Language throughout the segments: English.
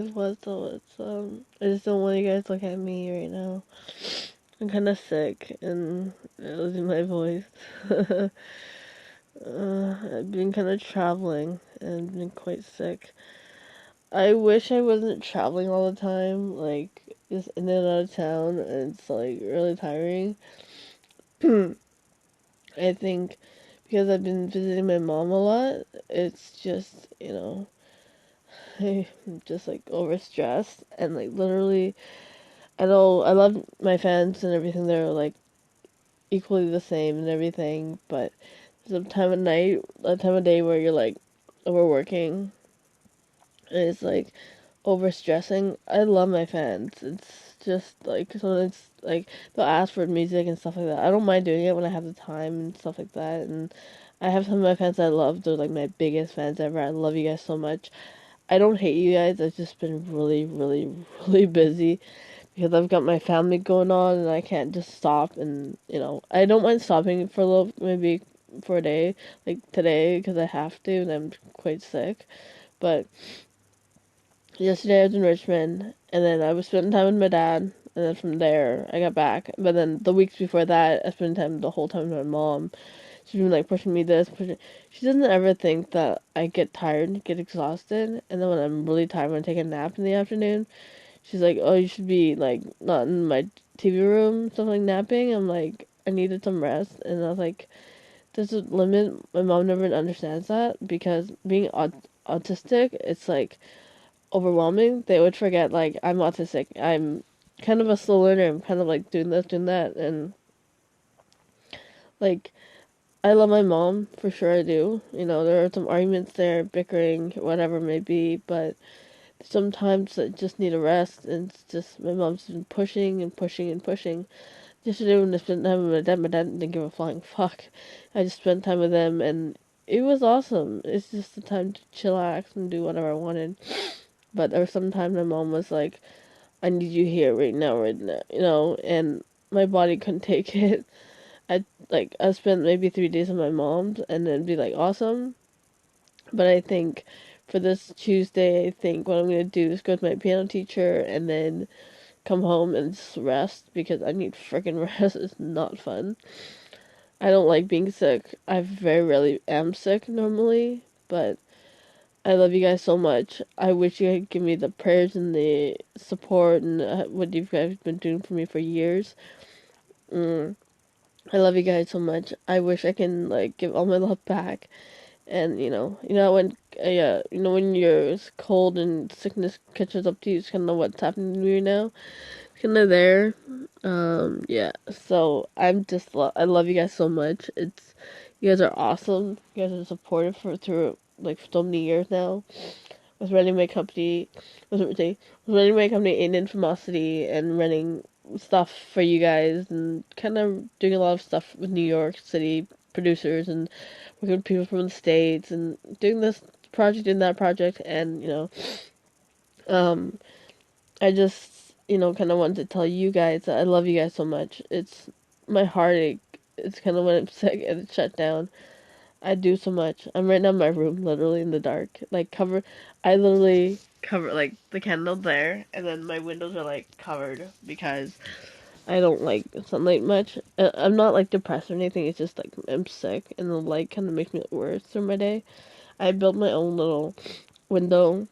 I just don't want you guys to look at me right now. I'm kind of sick and losing my voice. I've been kind of traveling and been quite sick. I wish I wasn't traveling all the time, like just in and out of town, and it's like really tiring. I think because I've been visiting my mom a lot, it's just, I'm just like overstressed and like literally I know I love my fans and everything. They're like equally the same and everything, but there's a time of night, a time of day where you're like overworking and it's like overstressing. I love my fans. It's just like sometimes like they'll ask for music and stuff like that. I don't mind doing it when I have the time and stuff like that. And I have some of my fans I love. They're like my biggest fans ever. I love you guys so much. I don't hate you guys. I've just been really, really, really busy because I've got my family going on and I can't just stop. And I don't mind stopping for a little, maybe for a day, like today, because I have to, and I'm quite sick. But yesterday I was in Richmond, and then I was spending time with my dad, and then from there I got back. But then the weeks before that, I spent time the whole time with my mom. She's been like pushing me this, pushing. She doesn't ever think that I get tired, get exhausted, and then when I'm really tired, when I take a nap in the afternoon, she's like, "Oh, you should be like not in my TV room, something like napping." I'm like, I needed some rest, and I was like, "There's a limit." My mom never understands that because being autistic, it's like overwhelming. They would forget like I'm autistic. I'm kind of a slow learner. I'm kind of like doing this, doing that, and like I love my mom for sure. I do. There are some arguments there, bickering, whatever it may be, but sometimes I just need a rest, and it's just my mom's been pushing and pushing and pushing. Yesterday when I spent time with my dad didn't give a flying fuck. I just spent time with them, and it was awesome. It's just the time to chillax and do whatever I wanted. But there was some time my mom was like, "I need you here right now," and my body couldn't take it. I spent maybe 3 days with my mom's, and then be like awesome. But I think for this Tuesday, I think what I'm gonna do is go to my piano teacher and then come home and just rest because I need freaking rest. It's not fun. I don't like being sick. I very rarely am sick normally, but I love you guys so much. I wish you could give me the prayers and the support and what you guys been doing for me for years. Mm, I love you guys so much. I wish I can like give all my love back. And when when you're cold and sickness catches up to you, it's kind of what's happening to me now. Kind of there. Yeah. So I love you guys so much. You guys are awesome. You guys are supportive through like so many years now. Was running my company, was running my company in Infamosity and running stuff for you guys and kind of doing a lot of stuff with New York City producers and working with people from the States and doing this project and that project and um I just kind of wanted to tell you guys that I love you guys so much. It's my heartache. It's kind of when I'm sick and it's shut down. I do so much. I'm right now in my room, literally in the dark. I literally cover, like, the candle there, and then my windows are, like, covered because I don't like sunlight much. I'm not, like, depressed or anything. It's just, like, I'm sick, and the light kind of makes me worse through my day. I built my own little window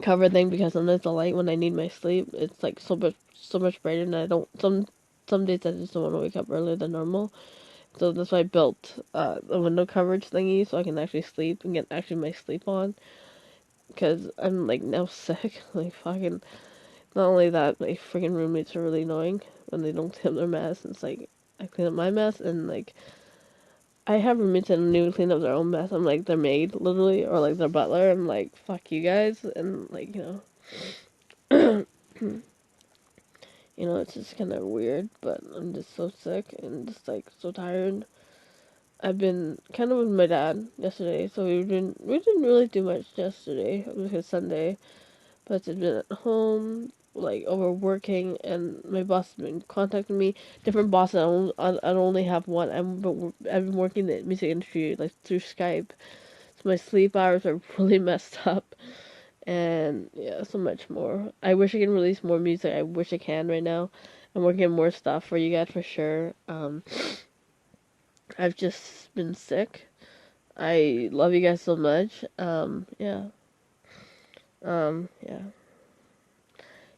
cover thing because sometimes the light when I need my sleep, it's, like, so much brighter, and I don't, some days I just don't want to wake up earlier than normal. So that's why I built a window coverage thingy so I can actually sleep and get actually my sleep on. Because I'm like now sick. Like fucking. Not only that, my freaking roommates are really annoying when they don't clean up their mess. It's like I clean up my mess and like I have roommates that don't even clean up their own mess. I'm like their maid literally or like their butler. I'm like fuck you guys and like it's just kind of weird. But I'm just so sick and just like so tired. I've been kind of with my dad yesterday, so we didn't really do much yesterday because Sunday, but I've been at home like overworking, and my boss has been contacting me. Different bosses. I don't only have one. I've been working in the music industry like through Skype, so my sleep hours are really messed up, and yeah, so much more. I wish I can release more music. I wish I can right now. I'm working on more stuff for you guys for sure. I've just been sick. I love you guys so much. Yeah.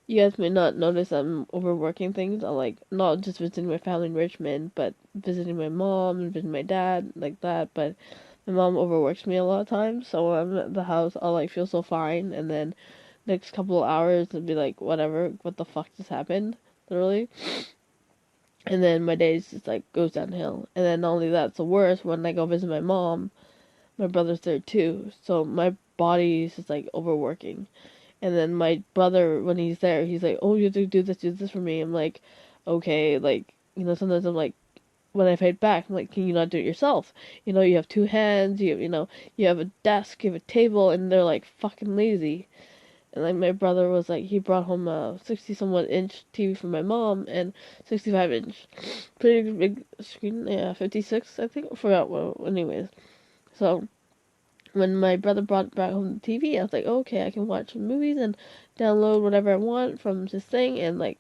You guys may not notice I'm overworking things. I like not just visiting my family in Richmond, but visiting my mom and visiting my dad like that. But my mom overworks me a lot of times, so when I'm at the house, I'll like feel so fine, and then next couple of hours it'll be like whatever, what the fuck just happened, literally. And then my days just like goes downhill. And then not only that, it's the worst when I go visit my mom. My brother's there too, so my body is just like overworking. And then my brother, when he's there, he's like, "Oh, you have to do this for me." I'm like, "Okay." Like, sometimes I'm like, when I fight back, I'm like, "Can you not do it yourself? You have two hands. You have a desk, you have a table," and they're like fucking lazy. And like my brother was like, he brought home a 60 somewhat inch TV for my mom and 65-inch, pretty big screen. Yeah, 56, I think. I forgot what. Anyways, so when my brother brought back home the TV, I was like, okay, I can watch movies and download whatever I want from this thing. And like,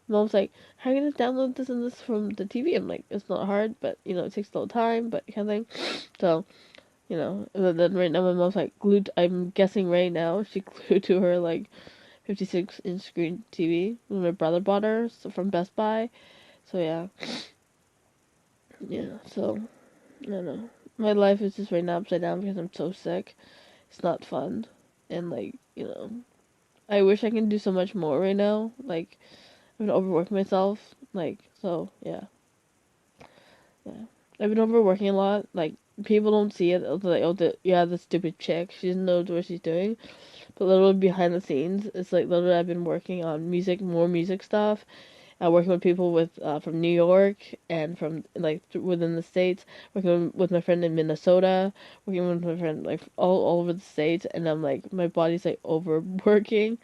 mom's like, how are you gonna download this and this from the TV? I'm like, it's not hard, but it takes a little time, but kind of thing. So, and then right now my mom's like glued. I'm guessing right now she glued to her like 56-inch screen TV when my brother bought her from Best Buy. So yeah. So I don't know. My life is just right now upside down because I'm so sick. It's not fun. And like, I wish I can do so much more right now. Like, I've been overworking myself. Like, so yeah. I've been overworking a lot. Like, people don't see it. They're like, oh, the stupid chick. She doesn't know what she's doing. But literally behind the scenes, it's like literally I've been working on more music stuff. Working with people from New York and from like within the states. Working with my friend in Minnesota. Working with my friend like all over the states. And I'm like my body's like overworking.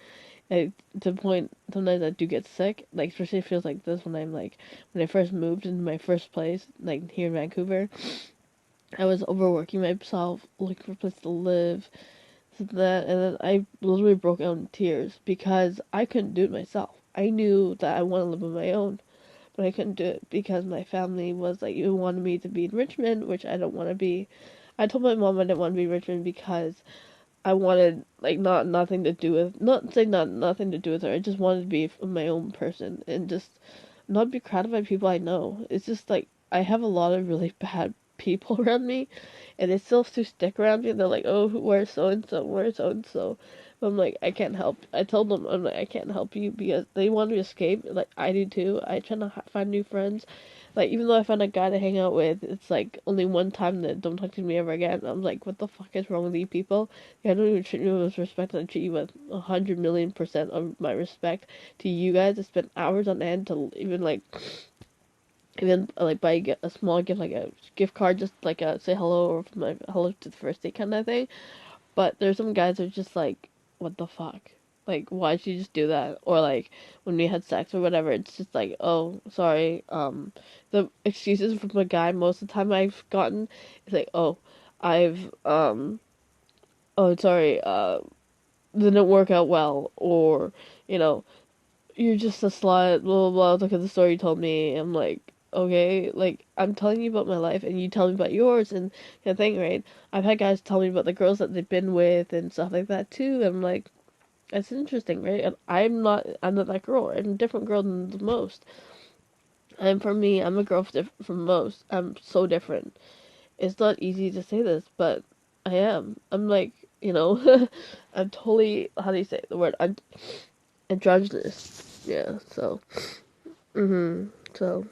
Like, to the point sometimes I do get sick. Like especially it feels like this when I first moved into my first place like here in Vancouver. I was overworking myself, looking for a place to live, that, and then I literally broke out in tears because I couldn't do it myself. I knew that I want to live on my own, but I couldn't do it because my family was like, you wanted me to be in Richmond, which I don't want to be. I told my mom I didn't want to be in Richmond because I wanted like nothing to do with, not saying not nothing to do with her. I just wanted to be my own person and just not be crowded by people I know. It's just like I have a lot of really bad people around me, and they still to stick around me. They're like, "Oh, where's so and so? Where's so and so?" I'm like, I can't help. I told them, I'm like, I can't help you because they want to escape. Like I do too. I try to find new friends. Like even though I found a guy to hang out with, it's like only one time that don't talk to me ever again. I'm like, what the fuck is wrong with you people? I don't even treat you with respect. I treat you with 100,000,000% of my respect to you guys. I spent hours on end to even like buy a small gift, like a gift card, just like a say hello or my hello to the first date kind of thing. But there's some guys that are just like, what the fuck? Like, why'd you just do that? Or like when we had sex or whatever, it's just like, oh, sorry. The excuses from a guy most of the time I've gotten is like, oh, I've oh, sorry, didn't work out well, or you know, you're just a slut, blah blah blah. Look at the story you told me. I'm like, okay, like I'm telling you about my life, and you tell me about yours, and the thing, right? I've had guys tell me about the girls that they've been with and stuff like that too. And I'm like, that's interesting, right? And I'm not that girl. I'm a different girl than the most. And for me, I'm a girl from most. I'm so different. It's not easy to say this, but I am. I'm like, I'm totally, how do you say the word? I'm androgynous. Yeah. So. So,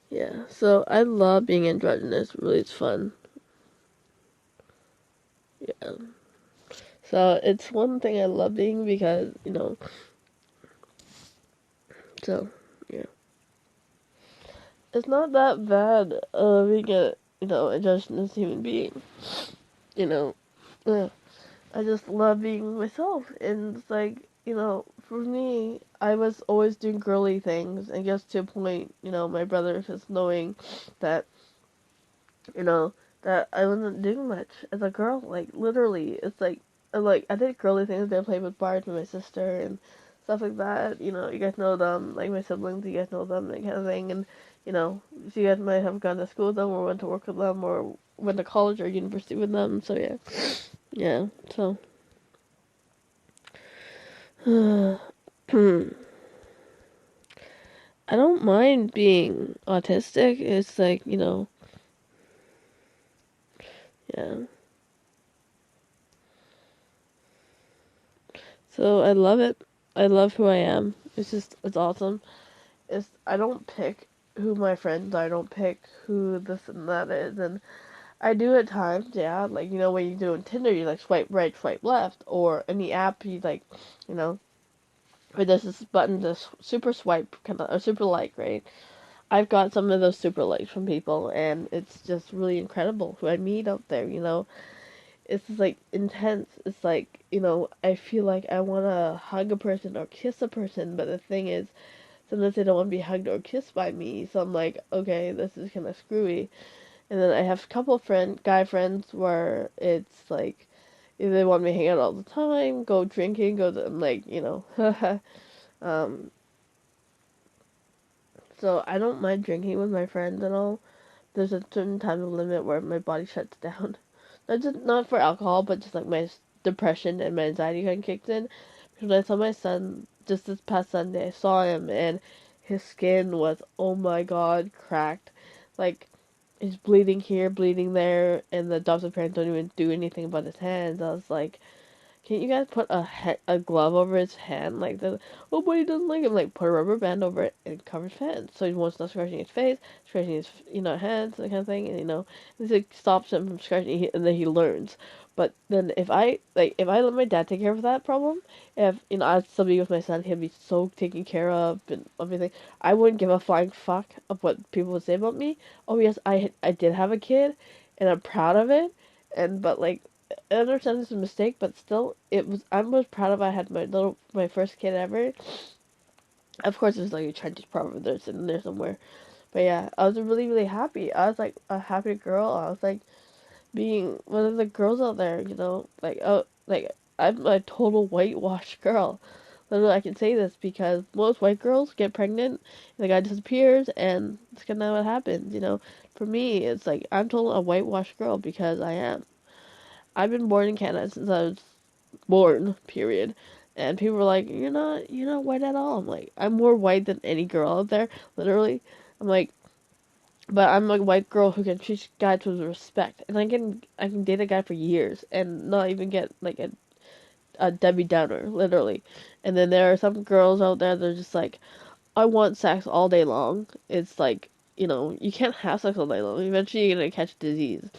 yeah. So, I love being androgynous. Really, it's fun. Yeah. So, it's one thing I love being because, so, yeah. It's not that bad, being androgynous human being. You know, yeah. I just love being myself. And it's like, for me, I was always doing girly things. And just to a point, my brother just knowing that, you know, that I wasn't doing much as a girl. Like literally, it's like I did girly things. I played with Bart with my sister and stuff like that. You know, you guys know them, like my siblings. You guys know them, that kind of thing. And you know, so you guys might have gone to school with them or went to work with them or went to college or university with them. So yeah, yeah. So. I don't mind being autistic. It's like, yeah. So I love it. I love who I am. It's awesome. I don't pick who my friends are. I don't pick who this and that is. And I do at times, yeah. Like, when you do on Tinder, you like swipe right, swipe left. Or any app, you like, you know, where there's this button, this super swipe, kind of, or super like, right? I've got some of those super likes from people, and it's just really incredible who I meet out there, It's just like intense. It's like, I feel like I want to hug a person or kiss a person, but the thing is, sometimes they don't want to be hugged or kissed by me. So I'm like, okay, this is kind of screwy. And then I have a couple of guy friends, where it's like, either they want me to hang out all the time, go drinking, I'm like, um, so I don't mind drinking with my friends and all. There's a certain time of limit where my body shuts down. Not for alcohol, but just like my depression and my anxiety kind of kicked in. Because when I saw my son just this past Sunday, I saw him and his skin was, oh my god, cracked. Like, he's bleeding here, bleeding there, and the doctor parents don't even do anything about his hands. I was like, can't you guys put a glove over his hand? Like, oh, but he doesn't like him. Like, put a rubber band over it and cover his hands. So he won't stop scratching his face, scratching his, hands, that kind of thing. And, this like, stops him from scratching, and then he learns. But then if I let my dad take care of that problem, if, I was still be with my son, he'd be so taken care of and everything. I wouldn't give a flying fuck of what people would say about me. Oh, yes, I did have a kid, and I'm proud of it. But, like, I understand it's a mistake, but still, I'm most proud of I had my first kid ever. Of course, there's like a Chinese proverb there's in there somewhere, but yeah, I was really really happy. I was like a happy girl. I was like being one of the girls out there, like I'm a total whitewashed girl. Literally, I can say this because most white girls get pregnant, and the guy disappears, and that's kind of what happens. For me, it's like I'm totally a whitewashed girl because I am. I've been born in Canada since I was born, period. And people were like, you're not white at all. I'm like, I'm more white than any girl out there, literally. I'm like, but I'm a white girl who can treat guys with respect, and I can date a guy for years and not even get like a Debbie Downer, literally. And then there are some girls out there that are just like, I want sex all day long. It's like, you can't have sex all day long. Eventually, you're gonna catch disease.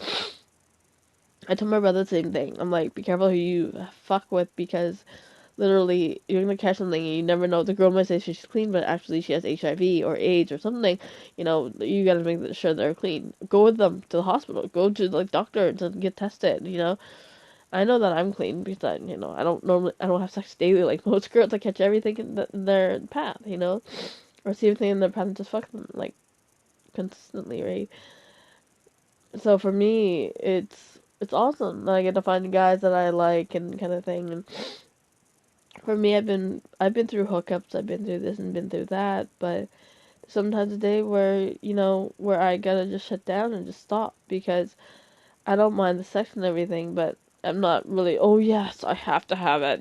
I told my brother the same thing. I'm like, be careful who you fuck with because literally you're gonna catch something and you never know. The girl might say she's clean, but actually she has HIV or AIDS or something. You gotta make sure they're clean. Go with them to the hospital. Go to the doctor to get tested. I know that I'm clean because I don't have sex daily like most girls. I catch everything in their path. Or see everything in their path and just fuck them like consistently, right? So for me, it's awesome. I get to find guys that I like and kind of thing. And for me, I've been through hookups. I've been through this and been through that. But sometimes a day where where I gotta just shut down and just stop because I don't mind the sex and everything, but I'm not really. Oh yes, I have to have it.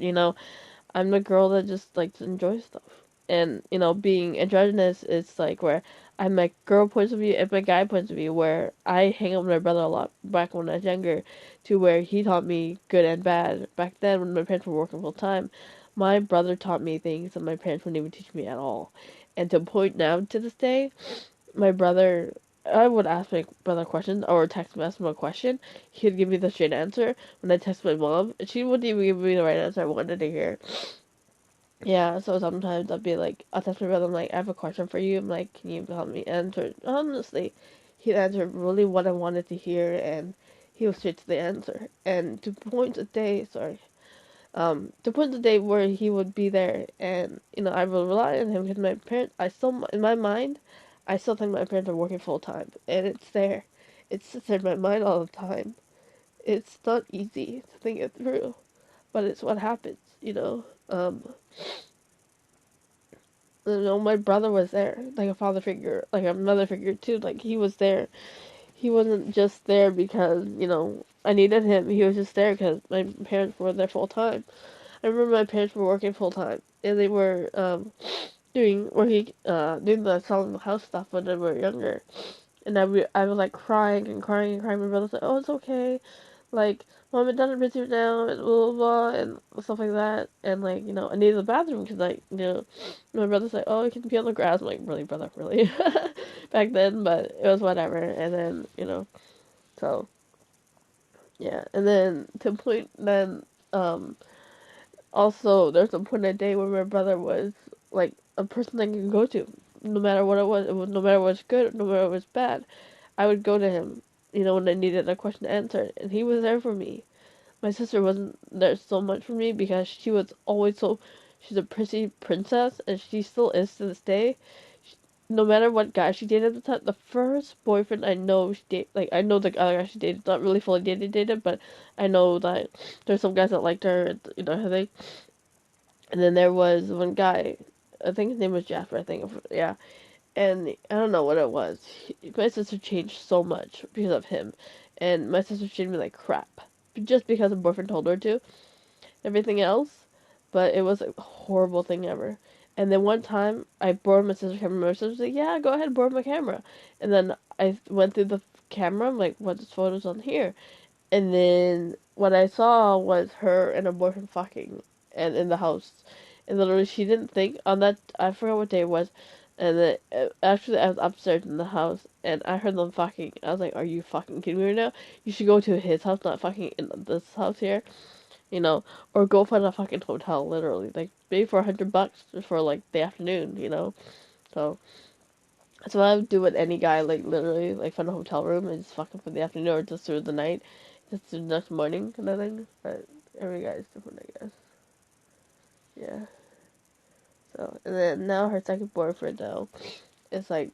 I'm the girl that just likes to enjoy stuff. And, being androgynous is like where I have my girl points of view and my guy points of view, where I hang out with my brother a lot back when I was younger, to where he taught me good and bad. Back then, when my parents were working full time, my brother taught me things that my parents wouldn't even teach me at all. And to point now to this day, my brother, I would ask my brother questions or text message him a question. He'd give me the straight answer. When I text my mom, she wouldn't even give me the right answer I wanted to hear. Yeah, so sometimes I'll text my brother, I'm like, I have a question for you. I'm like, can you help me answer? Honestly, he'd answer really what I wanted to hear, and he was straight to the answer. And to point the day where he would be there, and, I will rely on him because in my mind, I still think my parents are working full time, and it's there. it sits in my mind all the time. It's not easy to think it through, but it's what happens, you know. My brother was there, like a father figure, like a mother figure too. Like he was there. He wasn't just there because I needed him. He was just there because my parents were there full time. I remember my parents were working full time, and they were doing the selling the house stuff when they were younger. And I was like crying and crying and crying. My brother's like, "Oh, it's okay. Like, mom and dad are busy now, and blah blah blah, and stuff like that." And like, I needed the bathroom because like, my brother's like, "Oh, you can pee on the grass." I'm like, "Really, brother, really?" Back then, but it was whatever. And then, so yeah. And then to point then, um, also there's a point in the day where my brother was like a person I could go to, no matter what it was. No matter what's good, no matter what's bad. I would go to him, when I needed a question answered, and he was there for me. My sister wasn't there so much for me because she was always she's a prissy princess, and she still is to this day. No matter what guy she dated at the time, the first boyfriend I know she dated, like, I know the other guy she dated, not really fully dated, but I know that there's some guys that liked her, and, I think. And then there was one guy, I think his name was Jasper, I think, yeah, and I don't know what it was. My sister changed so much because of him, and my sister treated me like crap just because a boyfriend told her to. Everything else, but it was a horrible thing ever. And then one time I borrowed my sister's camera. My sister was like, "Yeah, go ahead, borrow my camera." And then I went through the camera. I'm like, "What's photos on here?" And then what I saw was her and her boyfriend fucking, and in the house. And literally, she didn't think on that. I forgot what day it was. And then actually, I was upstairs in the house, and I heard them fucking. I was like, "Are you fucking kidding me right now? You should go to his house, not fucking in this house here, or go find a fucking hotel, literally, like maybe for $100 for like the afternoon. So that's what I would do with any guy, like literally, like find a hotel room and just fucking for the afternoon or just through the night, just through the next morning kind of thing. But every guy is different, I guess. Yeah. So and then now her second boyfriend though is like,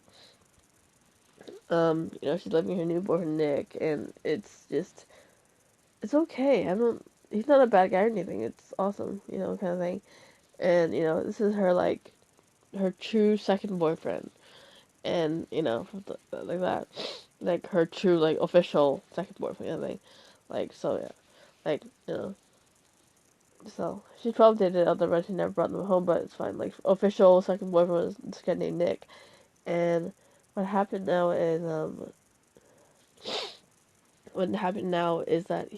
she's living with her new boyfriend Nick, and it's okay. I don't. He's not a bad guy or anything. It's awesome, kind of thing. And this is her like her true second boyfriend, and like that, like her true like official second boyfriend, I think. Like, so yeah, like, so she probably dated other men. She never brought them home, but it's fine. Like, official second boyfriend was this guy named Nick. And what happened now is that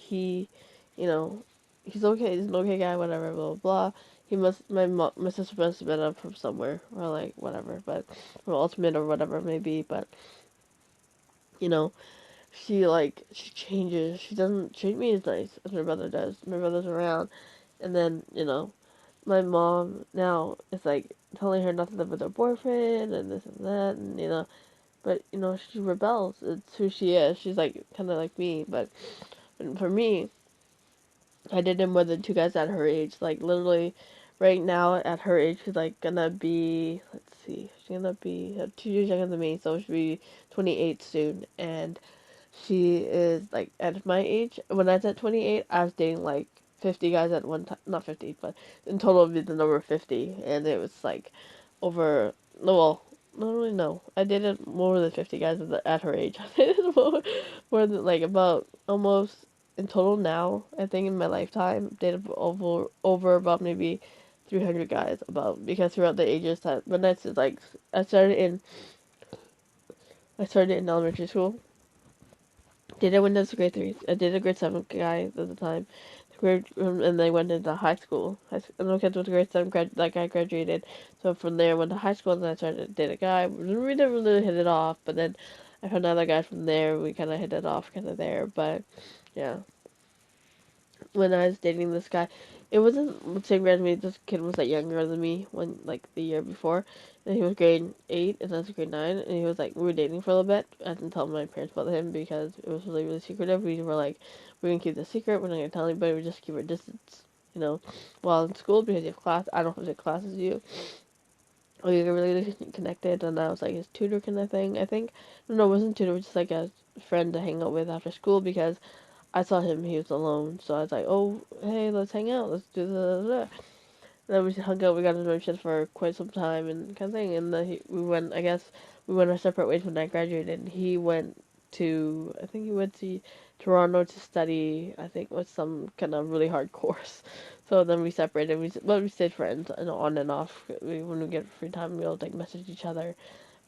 you know he's okay. He's an okay guy, whatever, blah blah blah. My sister must have been up from somewhere, or like whatever, but from Ultimate or whatever it may be. But you know she changes. She doesn't treat me as nice as my brother does. My brother's around, and then my mom now is like telling her not to live with her boyfriend and this and that, and but she rebels. It's who she is. She's like kind of like me, but for me, I dated more than two guys at her age. Like literally, right now at her age, she's like gonna be. Let's see, she's gonna be 2 years younger than me, so she'll be 28 soon, and she is like at my age. When I was at 28, I was dating like 50 guys at one time. Not 50, but in total it'd be the number 50, and it was like over. No, well, not really. No, I dated more than 50 guys at her age. I dated more than like about almost in total now. I think in my lifetime dated over about maybe 300 guys about because throughout the ages that when I said like I started in I started in elementary school. Did I went into grade three? I did a grade seven guy at the time. And then I went into high school. And then I went to grade seven. That guy graduated. So from there, I went to high school, and then I started to date a guy. We never really hit it off, but then I found another guy from there. We kind of hit it off, kind of there. But yeah, when I was dating this guy, it wasn't the same grade as me. This kid was like younger than me when like the year before, and he was grade 8 and I was grade 9, and he was like we were dating for a little bit. I didn't tell my parents about him because it was really really secretive. We were like we're gonna keep the secret. We're not gonna tell anybody. We just keep our distance, while in school because you have class. I don't have the class as you, we got really connected, and I was like his tutor kind of thing. I think no, it wasn't tutor, it was just like a friend to hang out with after school because I saw him, he was alone, so I was like, oh, hey, let's hang out, let's do the. And then we hung out, we got to know each other for quite some time and kind of thing, and then we went, I guess, we went our separate ways when I graduated, and he went to, I think he went to Toronto to study, I think, was some kind of really hard course. So then we separated, we stayed friends, and on and off, when we get free time, we'll, like, message each other.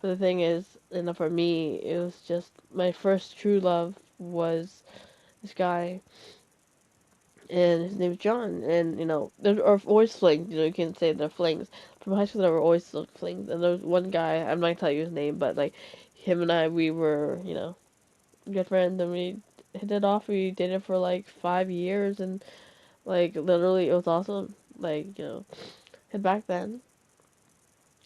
But the thing is, for me, it was just, my first true love was this guy, and his name is John. And there are always flings. You can't say they're flings. From high school, there were always flings. And there was one guy. I'm not gonna tell you his name, but like him and I, we were good friends, and we hit it off. We dated for like 5 years, and like literally, it was awesome. Like and back then,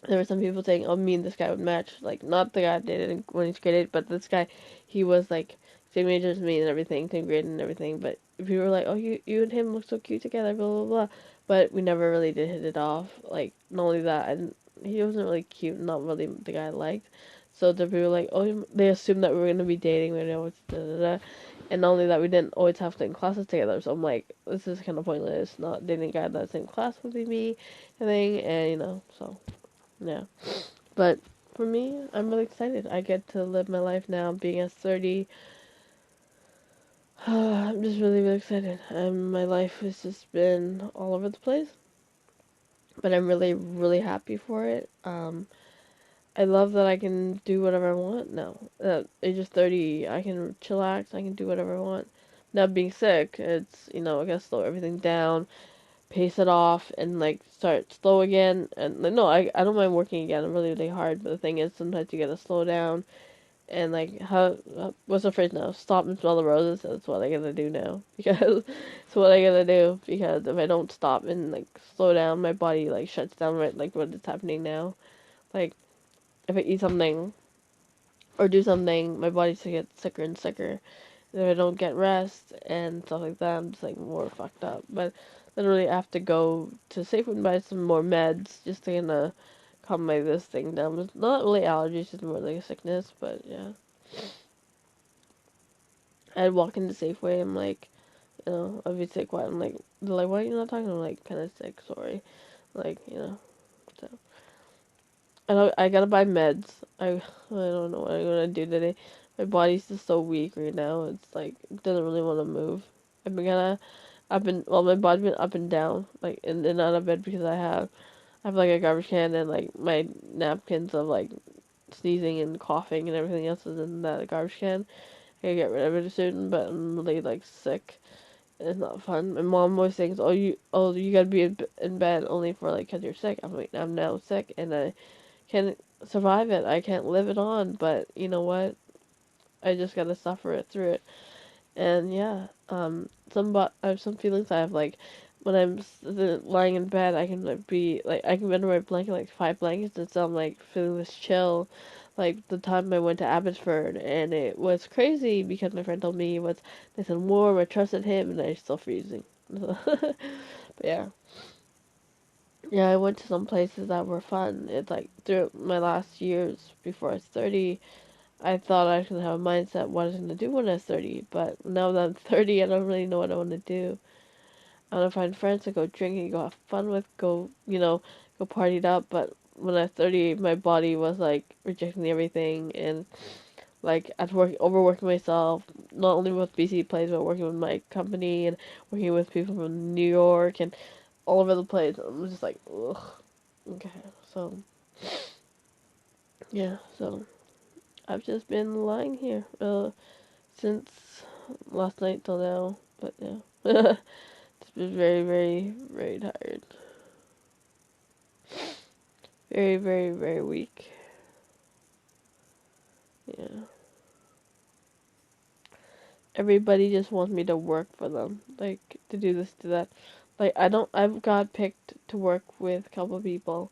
there were some people saying, "Oh, me and this guy would match." Like not the guy I dated when he's graded, but this guy, he was like same age as me and everything, same grade and everything. But people were like, "Oh, you and him look so cute together," blah blah blah. But we never really did hit it off. Like not only that, and he wasn't really cute, not really the guy I liked. So the people were like, "Oh," they assumed that we were gonna be dating. We know it's da da da. And not only that, we didn't always have to in classes together. So I'm like, this is kind of pointless. Not dating a guy that's in class would be me, and thing, and so. Yeah. But for me, I'm really excited. I get to live my life now, being at 30. I'm just really, really excited. My life has just been all over the place, but I'm really, really happy for it. I love that I can do whatever I want now. At age of 30, I can chillax, I can do whatever I want. Now, being sick, it's, I gotta slow everything down, pace it off, and like start slow again. And no, I don't mind working again. I'm really, really hard, but the thing is, sometimes you gotta slow down. And like, what's the phrase now? Stop and smell the roses. That's what I gotta do now because it's what I gotta do because if I don't stop and like slow down, my body like shuts down right like what is happening now. Like if I eat something or do something, my body just gets sicker and sicker. And if I don't get rest and stuff like that, I'm just like more fucked up. But literally, I have to go to Safeway and buy some more meds just to kind of calm my this thing down. It's not really allergies, it's more like a sickness. But yeah, I'd walk into Safeway. I'm like, I'd be sick. Why? I'm like, they're like, why are you not talking? I'm like, kind of sick. Sorry. Like, so I gotta buy meds. I don't know what I'm gonna do today. My body's just so weak right now. It's like it doesn't really want to move. I've been gonna my body's been up and down, like in and out of bed because I have like a garbage can and like my napkins of like sneezing and coughing and everything else is in that garbage can. I gotta get rid of it soon, but I'm really like sick. It's not fun. My mom always thinks, "Oh, you gotta be in bed only for like 'cause you're sick." I'm like, I'm now sick and I can't survive it. I can't live it on. But you know what? I just gotta suffer it through it. And yeah, I have some feelings I have like when I'm lying in bed, I can like be like I can be under my blanket like 5 blankets and still I'm like feeling this chill. Like the time I went to Abbotsford and it was crazy because my friend told me it was nice and warm. I trusted him and I'm still freezing. But yeah, yeah, I went to some places that were fun. It's like through my last years before I was 30, I thought I was gonna have a mindset what I was gonna do when I was 30, but now that I'm 30, I don't really know what I want to do. I want to find friends to go drinking, go have fun with, go party it up. But when I was 30, my body was like rejecting everything and like I'd overworking myself, not only with BC plays, but working with my company and working with people from New York and all over the place. I'm just like, ugh. Okay, so yeah, so I've just been lying here since last night till now, but yeah, it's been very, very, very tired, very, very, very weak. Yeah, everybody just wants me to work for them, like to do this, do that. Like I don't, I've got picked to work with a couple of people,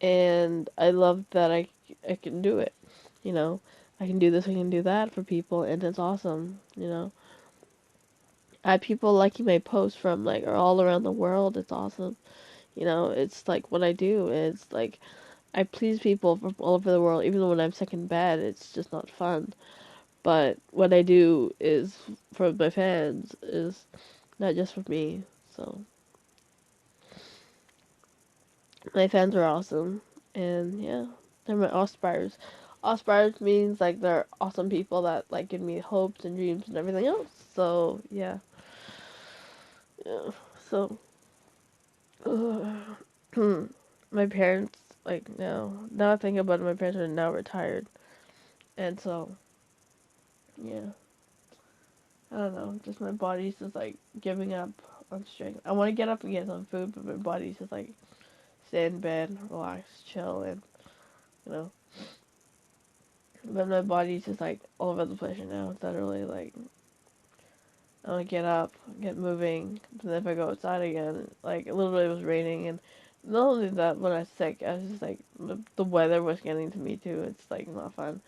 and I love that I can do it. You know, I can do this, I can do that for people, and it's awesome. I have people liking my posts from like all around the world. It's awesome. It's like what I do is like I please people from all over the world, even when I'm sick in bed. It's just not fun. But what I do is for my fans is not just for me. So my fans are awesome, and yeah, they're my aspires. Aspires means like they're awesome people that like give me hopes and dreams and everything else. So yeah, yeah. So my parents like now I think about it, my parents are now retired, and so yeah, I don't know, just my body's just like giving up on strength. I want to get up and get some food, but my body's just like stay in bed, relax, chill, and you know. But my body's just like all over the place right now. It's literally like I want to get up, get moving. But then if I go outside again, like literally it was raining, and not only that, when I was sick, I was just like the weather was getting to me too. It's like not fun.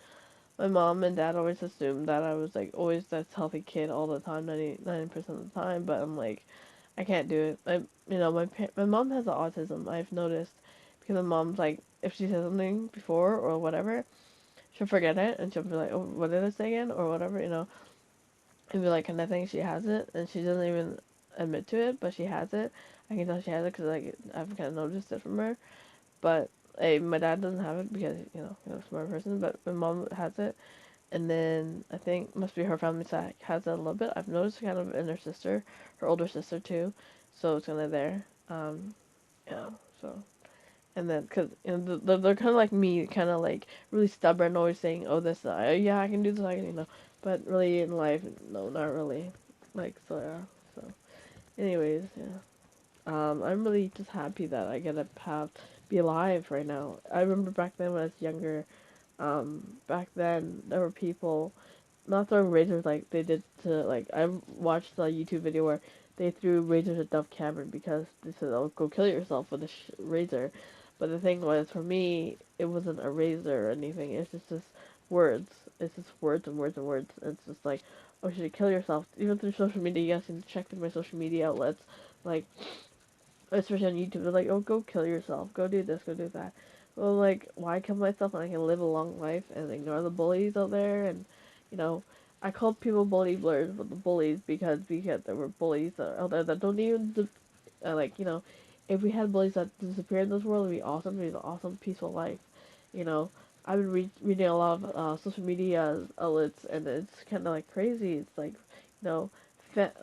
My mom and dad always assumed that I was like always this healthy kid all the time, 99% of the time. But I'm like, I can't do it. My mom has autism. I've noticed because my mom's like, if she says something before or whatever, she'll forget it and she'll be like, oh, what did I say again or whatever, and be like, and I think she has it, and she doesn't even admit to it, but she has it. I can tell she has it because like I've kind of noticed it from her. But hey, my dad doesn't have it because he's a smart person, but my mom has it, and then I think must be her family side has it a little bit. I've noticed kind of in her sister, her older sister too, so it's kind of there. Yeah, so. And then, cause they're kind of like me, kind of like really stubborn, always saying, "Oh, this, yeah, I can do this, I can, But really in life, no, not really. Like so, yeah. So, anyways, yeah. I'm really just happy that I get to be alive right now. I remember back then when I was younger. Back then there were people not throwing razors like they did to like I watched a YouTube video where they threw razors at Dove Cameron because they said, "Oh, go kill yourself with a razor." But the thing was, for me, it wasn't a razor or anything. It's just words. It's just words and words and words. It's just like, "Oh, should you kill yourself?" Even through social media, you guys can check through my social media outlets, like especially on YouTube. They're like, "Oh, go kill yourself. Go do this. Go do that." Well, like, why kill myself when I can live a long life and ignore the bullies out there? And you know, I called people bully blurs, but the bullies because there were bullies out there that don't even like if we had bullies that disappeared in this world, it'd be awesome. It'd be an awesome, peaceful life. You know, I've been reading a lot of social media outlets, and it's kind of like crazy. It's like,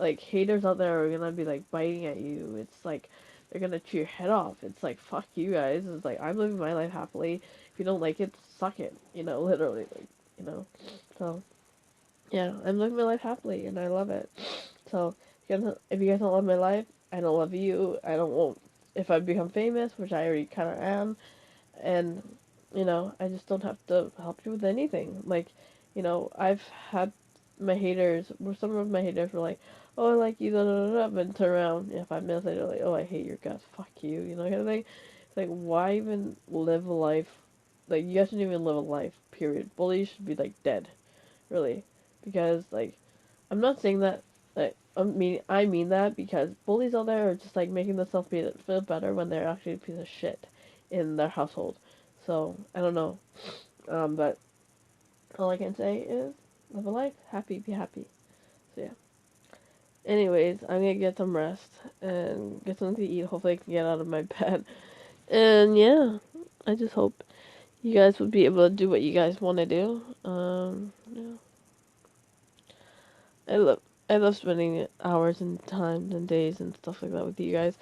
like haters out there are gonna be like biting at you. It's like they're gonna chew your head off. It's like fuck you guys. It's like I'm living my life happily. If you don't like it, suck it. Literally, like, you know. So yeah, I'm living my life happily, and I love it. So if you guys don't love my life, I don't love you. I don't want if I become famous, which I already kind of am, and I just don't have to help you with anything. Like, I've had my haters. Where some of my haters were like, "Oh, I like you," da da da, da, but turn around, 5 minutes later, like, "Oh, I hate your guts. Fuck you," kind of thing. It's like, why even live a life? Like, you guys shouldn't even live a life. Period. Bullies should be like dead, really, because like I'm not saying that. Like, I mean that because bullies out there are just like making themselves feel better when they're actually a piece of shit in their household. So I don't know. But all I can say is live a life, happy, be happy. So yeah. Anyways, I'm gonna get some rest and get something to eat. Hopefully, I can get out of my bed. And yeah, I just hope you guys would be able to do what you guys want to do. Yeah. I love I love spending hours and times and days and stuff like that with you guys.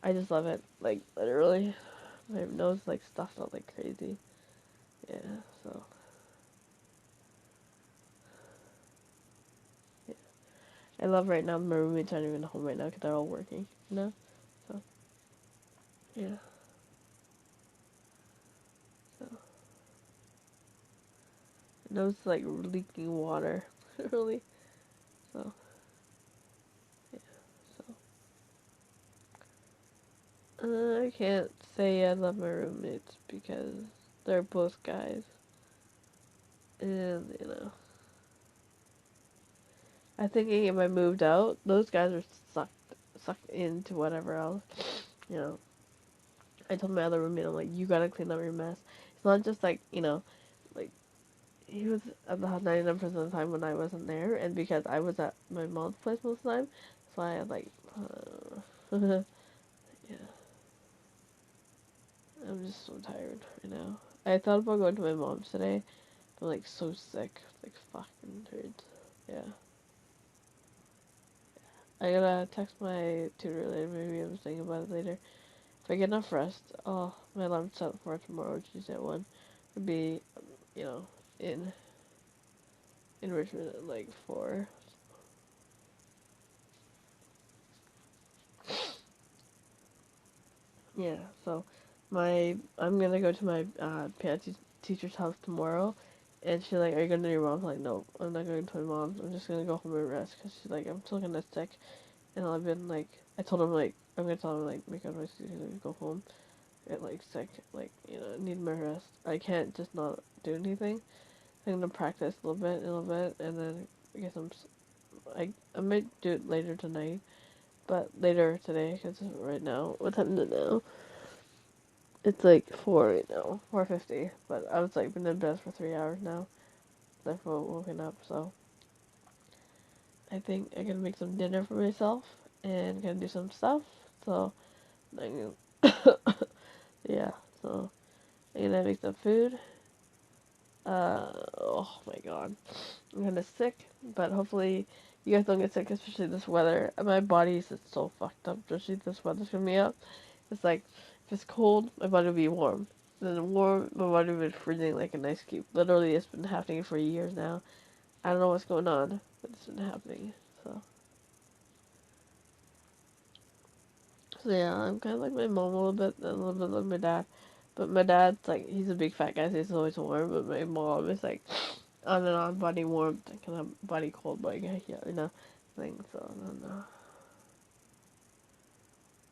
I just love it. Like literally, my nose like stuffed out like crazy. Yeah. So yeah. I love right now. My roommates aren't even home right now because they're all working. So yeah. So my nose is like leaking water. Really. So yeah. So I can't say I love my roommates because they're both guys, and I think if I moved out, those guys are sucked into whatever else, you know. I told my other roommate, I'm like, you gotta clean up your mess. It's not just like, like, he was at the house 99% of the time when I wasn't there, and because I was at my mom's place most of the time, so I had like, yeah, I'm just so tired right now. I thought about going to my mom's today, but I'm like so sick, like fucking hurts. Yeah, I gotta text my tutor later. Maybe I'm thinking about it later. If I get enough rest, oh, my alarm's set for tomorrow, Tuesday at 1. Would be, you know, in Richmond at like 4. Yeah, so I'm gonna go to my piano teacher's house tomorrow, and she's like, "Are you going to your mom's?" I'm like, "No, I'm not going to my mom's. I'm just gonna go home and rest." Cause she's like, "I'm still kinda sick," and I've been like, I told him like, I'm gonna tell him like, make out my excuse to go home. Get like sick, like I need my rest. I can't just not do anything. I'm gonna practice a little bit, and then I guess I might do it later tonight, but later today, cause right now, what time is it now? It's like 4 right now, 4:50. But I was like been in bed for 3 hours now. I've woken up, so I think I'm gonna make some dinner for myself and gonna do some stuff. So I'm gonna, yeah. So I'm gonna make some food. Oh my god, I'm kinda sick, but hopefully you guys don't get sick, especially this weather. My body is just so fucked up, especially this weather's coming me up. It's like, if it's cold, my body will be warm. Then warm, my body will be freezing like an ice cube. Literally, it's been happening for years now. I don't know what's going on, but it's been happening. So, so yeah, I'm kind of like my mom a little bit like my dad. But my dad's like, he's a big fat guy, so he's always warm. But my mom is like, on and on, body warmth, and kind of body cold, like, yeah, thing. So, I don't know.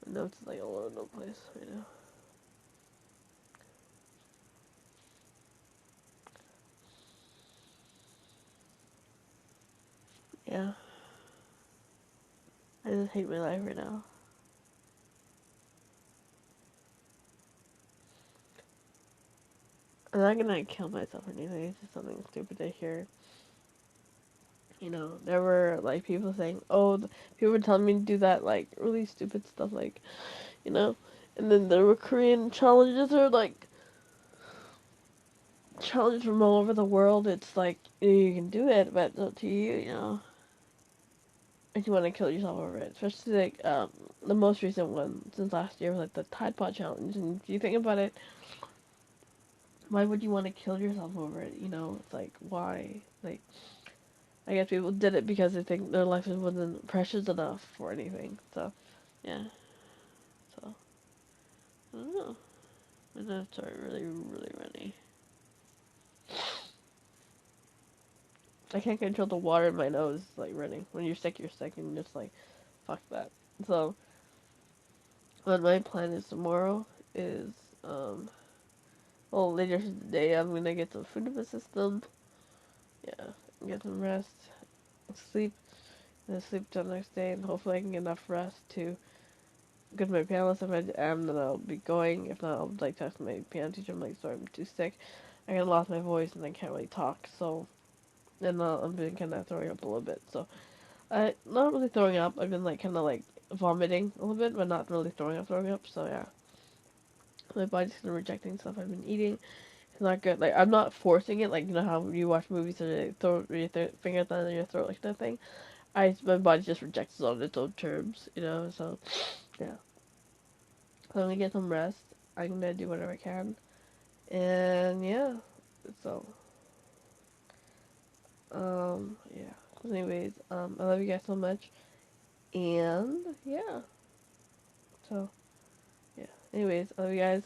I know it's like all over the place right now. Yeah, I just hate my life right now. I'm not gonna kill myself or anything. It's just something stupid to hear. There were like people saying, "Oh, people were telling me to do that like really stupid stuff, like you know." And then there were Korean challenges or like challenges from all over the world. It's like you can do it, but it's up to you, if you want to kill yourself over it. Especially like the most recent one since last year was like the Tide Pod challenge. And if you think about it, why would you want to kill yourself over it? It's like why? Like I guess people did it because they think their life wasn't precious enough for anything. So, yeah. So, I don't know. My notes are really, really runny. I can't control the water in my nose, like, running. When you're sick, and you're just like, fuck that. So, what my plan is tomorrow is, um, well, later today, I'm gonna get some food in the system. Yeah, get some rest, sleep, and then sleep till the next day, and hopefully I can get enough rest to go to my piano lesson. If I am, then I'll be going. If not, I'll like text my piano teacher. I'm like, sorry, I'm too sick. I kind of lost my voice and I can't really talk. So, and I'm been kind of throwing up a little bit. So, I not really throwing up. I've been like kind of like vomiting a little bit, but not really throwing up. So yeah, my body's kind of rejecting stuff I've been eating. It's not good. Like I'm not forcing it. Like how you watch movies and they throw your finger down in your throat like that thing. My body just rejects it on its own terms. So yeah. So I'm gonna get some rest. I'm gonna do whatever I can. And yeah. So yeah. Anyways, I love you guys so much. And yeah. So yeah. Anyways, I love you guys.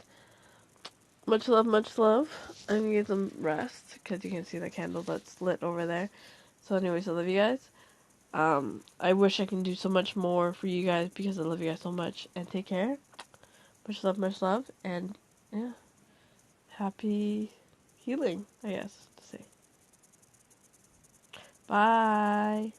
Much love, much love. I'm gonna get some rest because you can see the candle that's lit over there. So anyways, I love you guys. I wish I can do so much more for you guys because I love you guys so much. And take care. Much love, and yeah, happy healing, I guess to say. Bye.